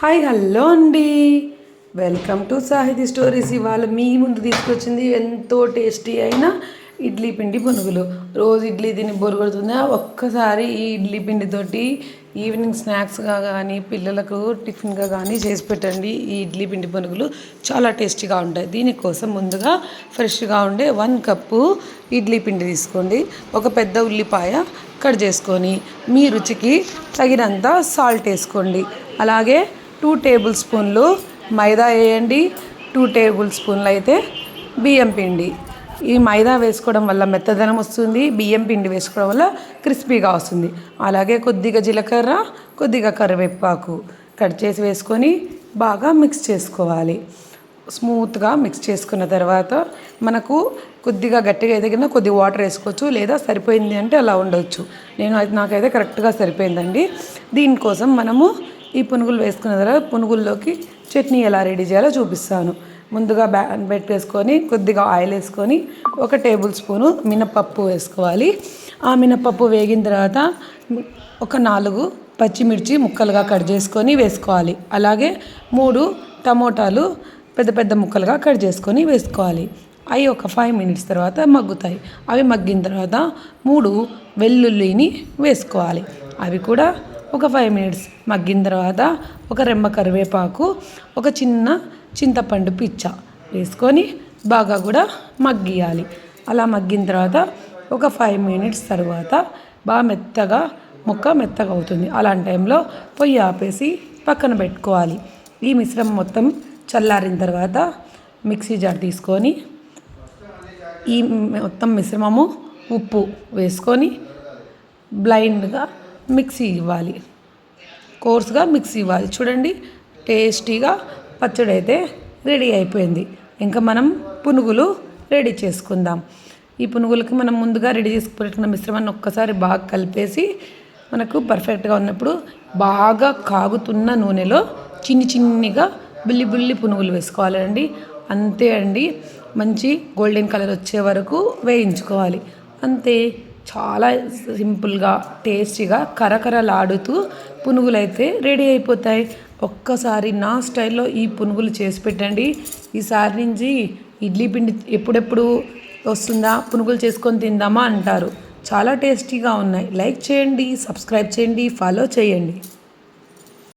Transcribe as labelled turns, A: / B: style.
A: Hi hello అండి, welcome to సాహితీ stories. ఇవాళ మీ ముందు తీసుకొచ్చింది ఎంతో టేస్టీ అయిన ఇడ్లీ పిండి పునుగులు. రోజు ఇడ్లీ తిని బోరు కొడుతుందా? ఒక్కసారి ఈ ఇడ్లీ పిండితోటి ఈవినింగ్ స్నాక్స్గా కానీ పిల్లలకు టిఫిన్గా కానీ చేసి పెట్టండి. ఈ ఇడ్లీ పిండి పునుగులు చాలా టేస్టీగా ఉంటాయి. దీనికోసం ముందుగా ఫ్రెష్గా ఉండే 1 కప్పు ఇడ్లీ పిండి తీసుకోండి. ఒక పెద్ద ఉల్లిపాయ కట్ చేసుకొని మీ రుచికి తగినంత సాల్ట్ వేసుకోండి. అలాగే 2 టేబుల్ స్పూన్లు మైదా వేయండి. 2 టేబుల్ స్పూన్లు అయితే బియ్యం పిండి. ఈ మైదా వేసుకోవడం వల్ల మెత్తదనం వస్తుంది, బియ్యం పిండి వేసుకోవడం వల్ల క్రిస్పీగా వస్తుంది. అలాగే కొద్దిగా జీలకర్ర, కొద్దిగా కరివేపాకు కట్ చేసి వేసుకొని బాగా మిక్స్ చేసుకోవాలి. స్మూత్గా మిక్స్ చేసుకున్న తర్వాత మనకు కొద్దిగా గట్టిగా ఎదిగిన కొద్దిగా వాటర్ వేసుకోవచ్చు, లేదా సరిపోయింది అంటే అలా ఉండవచ్చు. నాకైతే కరెక్ట్గా సరిపోయిందండి. దీనికోసం మనము ఈ పునుగులు వేసుకున్న తర్వాత పునుగుల్లోకి చట్నీ ఎలా రెడీ చేయాలో చూపిస్తాను. ముందుగా పెట్టేసుకొని కొద్దిగా ఆయిల్ వేసుకొని 1 టేబుల్ స్పూను మినపప్పు వేసుకోవాలి. ఆ మినపప్పు వేగిన తర్వాత ఒక 4 పచ్చిమిర్చి ముక్కలుగా కట్ చేసుకొని వేసుకోవాలి. అలాగే 3 టమోటాలు పెద్ద పెద్ద ముక్కలుగా కట్ చేసుకొని వేసుకోవాలి. అవి ఒక 5 మినిట్స్ తర్వాత మగ్గుతాయి. అవి మగ్గిన తర్వాత 3 వెల్లుల్లిని వేసుకోవాలి. అవి కూడా ఒక 5 మినిట్స్ మగ్గిన తర్వాత ఒక రెమ్మ కరివేపాకు, ఒక చిన్న చింతపండు పిచ్చ వేసుకొని బాగా కూడా మగ్గియాలి. అలా మగ్గిన తర్వాత ఒక 5 మినిట్స్ తర్వాత బాగా మెత్తగా అవుతుంది. అలాంటి టైంలో పొయ్యి ఆపేసి పక్కన పెట్టుకోవాలి. ఈ మిశ్రమం మొత్తం చల్లారిన తర్వాత మిక్సీ జార్ తీసుకొని ఈ మొత్తం మిశ్రమము ఉప్పు వేసుకొని బ్లైండ్గా మిక్సీ ఇవ్వాలి, కోర్స్గా మిక్సీ ఇవ్వాలి. చూడండి, టేస్టీగా పచ్చడి అయితే రెడీ అయిపోయింది. ఇంకా మనం పునుగులు రెడీ చేసుకుందాం. ఈ పునుగులకి మనం ముందుగా రెడీ చేసి పెట్టుకున్న మిశ్రమాన్ని ఒక్కసారి బాగా కలిపేసి మనకు పర్ఫెక్ట్గా ఉన్నప్పుడు బాగా కాగుతున్న నూనెలో చిన్నిగా బుల్లి పునుగులు వేసుకోవాలండి. అంతే అండి, మంచి గోల్డెన్ కలర్ వచ్చే వరకు వేయించుకోవాలి. అంతే, చాలా సింపుల్గా టేస్టీగా కరకరలాడుతూ పునుగులు అయితే రెడీ అయిపోతాయి. ఒక్కసారి నా స్టైల్లో ఈ పునుగులు చేసి పెట్టండి. ఈసారి నుంచి ఇడ్లీ పిండి ఎప్పుడెప్పుడు వస్తుందా, పునుగులు చేసుకొని తిందామా అంటారు. చాలా టేస్టీగా ఉన్నాయి. లైక్ చేయండి, సబ్స్క్రైబ్ చేయండి, ఫాలో చేయండి.